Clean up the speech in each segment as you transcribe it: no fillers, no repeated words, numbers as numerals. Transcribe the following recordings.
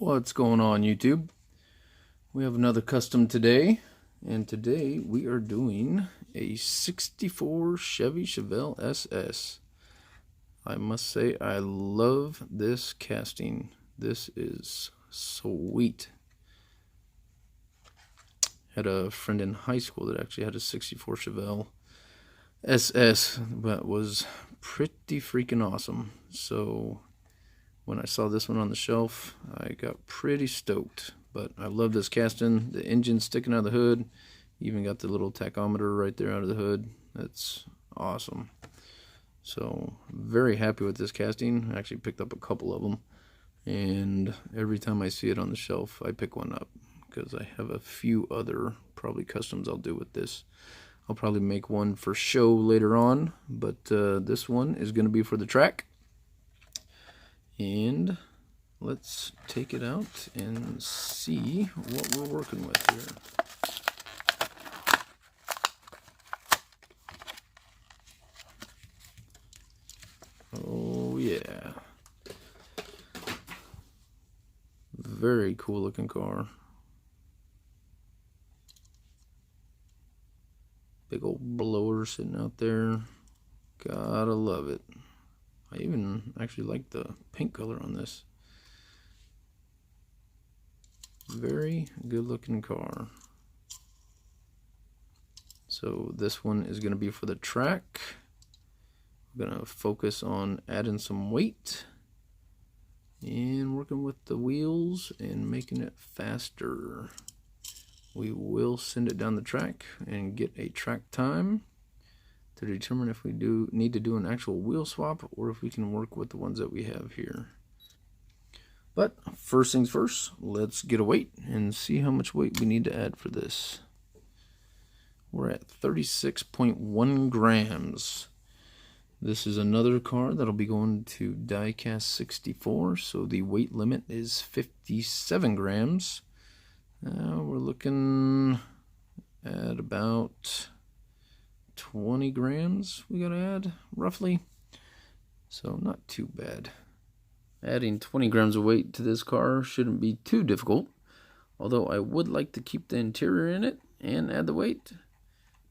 What's going on, YouTube? We have another custom today, and today we are doing a 64 Chevy Chevelle SS. I must say I love this casting. This is sweet. Had a friend in high school that actually had a 64 Chevelle SS that was pretty freaking awesome. So when I saw this one on the shelf, I got pretty stoked. But I love this casting. The engine sticking out of the hood. Even got the little tachometer right there out of the hood. That's awesome. So very happy with this casting. I actually picked up a couple of them. And every time I see it on the shelf, I pick one up. Because I have a few other probably customs I'll do with this. I'll probably make one for show later on. But this one is going to be for the track. And let's take it out and see what we're working with here. Oh yeah. Very cool looking car. Big old blower sitting out there. Gotta love it. I even actually like the paint color on this. Very good looking car. So this one is going to be for the track. We're going to focus on adding some weight and working with the wheels and making it faster. We will send it down the track and get a track time to determine if we need to do an actual wheel swap or if we can work with the ones that we have here. But first things first, let's get a weight and see how much weight we need to add for this. We're at 36.1 grams. This is another car that'll be going to Diecast 64, so the weight limit is 57 grams. We're looking at about 20 grams we gotta add, roughly. So not too bad. Adding 20 grams of weight to this car shouldn't be too difficult, although I would like to keep the interior in it and add the weight,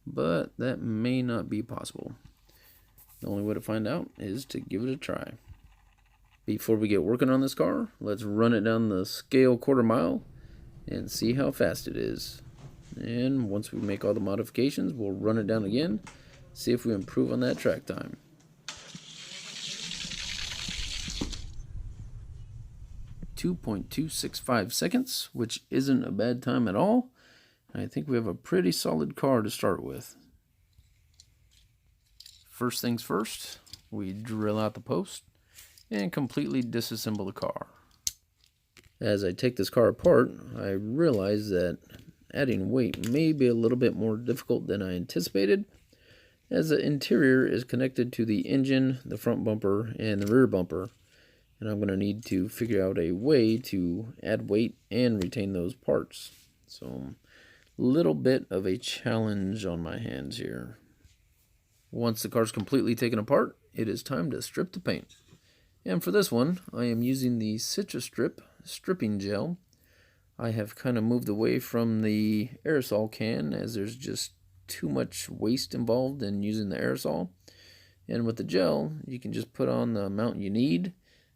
but that may not be possible. The only way to find out is to give it a try. Before we get working on this car, let's run it down the scale quarter mile and see how fast it is. And once we make all the modifications, we'll run it down again, see if we improve on that track time. 2.265 seconds, which isn't a bad time at all. I think we have a pretty solid car to start with. First things first, we drill out the post and completely disassemble the car. As I take this car apart, I realize that adding weight may be a little bit more difficult than I anticipated, as the interior is connected to the engine, the front bumper, and the rear bumper, and I'm going to need to figure out a way to add weight and retain those parts. So, a little bit of a challenge on my hands here. Once the car's completely taken apart, it is time to strip the paint. And for this one, I am using the Citrus Strip stripping gel. I have kind of moved away from the aerosol can as there's just too much waste involved in using the aerosol. And with the gel, you can just put on the amount you need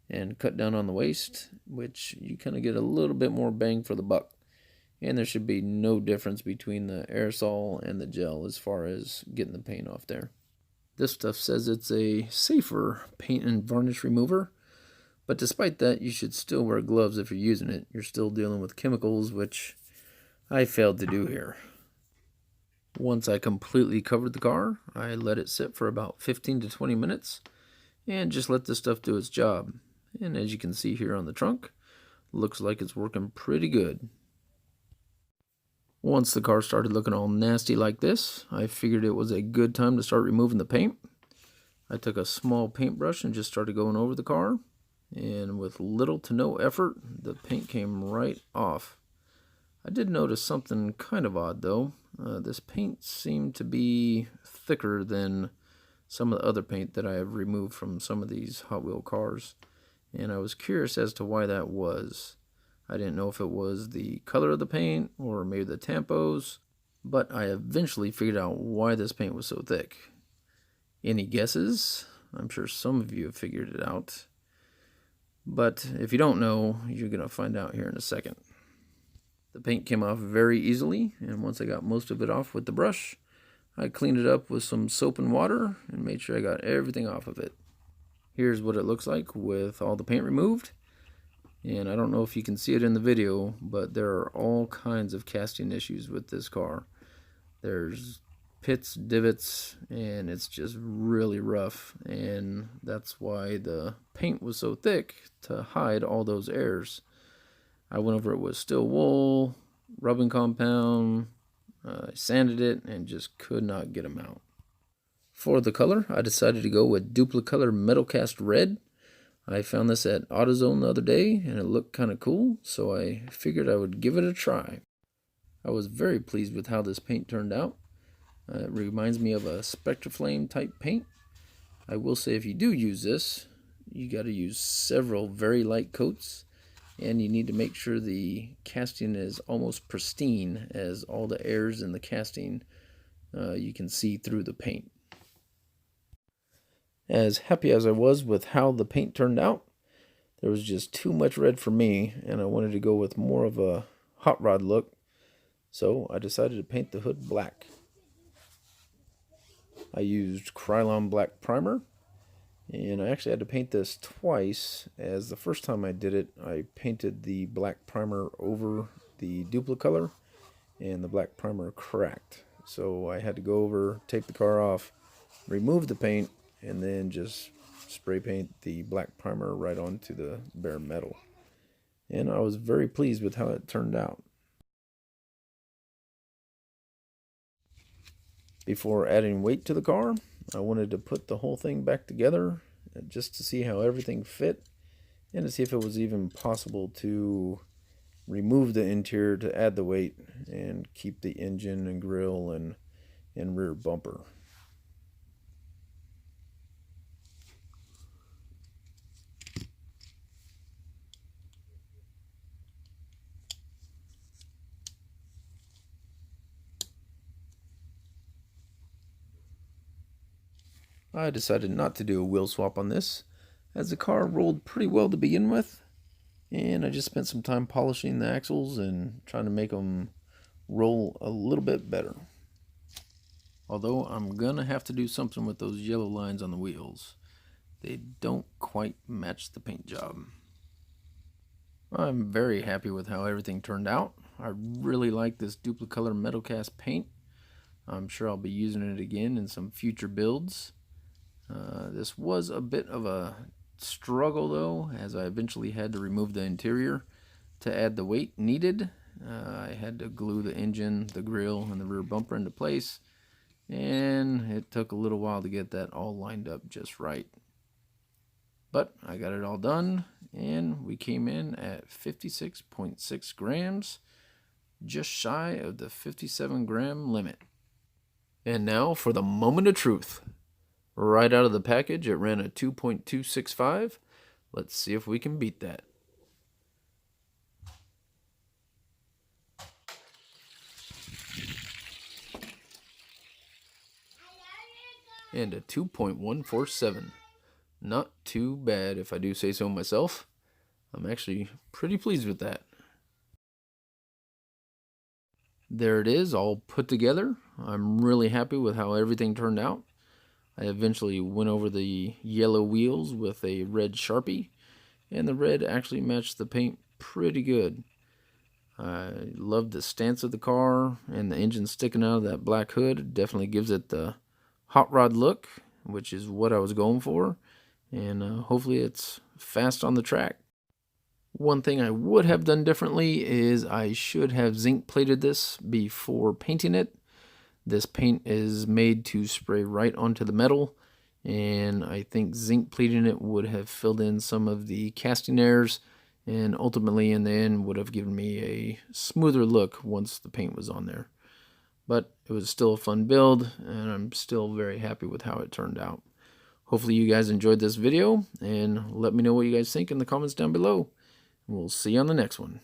and cut down on the waste, which you kind of get a little bit more bang for the buck. And there should be no difference between the aerosol and the gel as far as getting the paint off there. This stuff says it's a safer paint and varnish remover, but despite that, you should still wear gloves if you're using it. You're still dealing with chemicals, which I failed to do here. Once I completely covered the car, I let it sit for about 15 to 20 minutes and just let this stuff do its job. And as you can see here on the trunk, looks like it's working pretty good. Once the car started looking all nasty like this, I figured it was a good time to start removing the paint. I took a small paintbrush and just started going over the car, and with little to no effort, the paint came right off. I did notice something kind of odd though. This paint seemed to be thicker than some of the other paint that I have removed from some of these Hot Wheel cars, and I was curious as to why that was. I didn't know if it was the color of the paint or maybe the tampos, but I eventually figured out why this paint was so thick. Any guesses? I'm sure some of you have figured it out. But if you don't know, you're going to find out here in a second. The paint came off very easily, and once I got most of it off with the brush, I cleaned it up with some soap and water and made sure I got everything off of it. Here's what it looks like with all the paint removed. And I don't know if you can see it in the video, but there are all kinds of casting issues with this car. There's pits, divots, and it's just really rough, and that's why the paint was so thick, to hide all those errors. I went over it with steel wool, rubbing compound, sanded it, and just could not get them out. For the color, I decided to go with Duplicolor Metal Cast Red. I found this at AutoZone the other day, and it looked kind of cool, so I figured I would give it a try. I was very pleased with how this paint turned out. It reminds me of a Spectraflame type paint. I will say if you do use this, you got to use several very light coats, and you need to make sure the casting is almost pristine, as all the errors in the casting you can see through the paint. As happy as I was with how the paint turned out, there was just too much red for me, and I wanted to go with more of a hot rod look, so I decided to paint the hood black. I used Krylon black primer, and I actually had to paint this twice, as the first time I did it, I painted the black primer over the Duplicolor, and the black primer cracked. So I had to go over, take the car off, remove the paint, and then just spray paint the black primer right onto the bare metal. And I was very pleased with how it turned out. Before adding weight to the car, I wanted to put the whole thing back together just to see how everything fit, and to see if it was even possible to remove the interior to add the weight and keep the engine and grille and rear bumper. I decided not to do a wheel swap on this, as the car rolled pretty well to begin with, and I just spent some time polishing the axles and trying to make them roll a little bit better. Although I'm gonna have to do something with those yellow lines on the wheels. They don't quite match the paint job. I'm very happy with how everything turned out. I really like this Duplicolor Metal Cast paint. I'm sure I'll be using it again in some future builds. This was a bit of a struggle though, as I eventually had to remove the interior to add the weight needed. I had to glue the engine, the grille, and the rear bumper into place, and it took a little while to get that all lined up just right. But I got it all done, and we came in at 56.6 grams, just shy of the 57 gram limit. And now for the moment of truth. Right out of the package, it ran a 2.265. Let's see if we can beat that. And a 2.147. Not too bad, if I do say so myself. I'm actually pretty pleased with that. There it is, all put together. I'm really happy with how everything turned out. I eventually went over the yellow wheels with a red Sharpie, and the red actually matched the paint pretty good. I love the stance of the car, and the engine sticking out of that black hood. It definitely gives it the hot rod look, which is what I was going for, and hopefully it's fast on the track. One thing I would have done differently is I should have zinc plated this before painting it. This paint is made to spray right onto the metal, and I think zinc plating it would have filled in some of the casting errors, and ultimately in the end would have given me a smoother look once the paint was on there. But it was still a fun build, and I'm still very happy with how it turned out. Hopefully you guys enjoyed this video, and let me know what you guys think in the comments down below. We'll see you on the next one.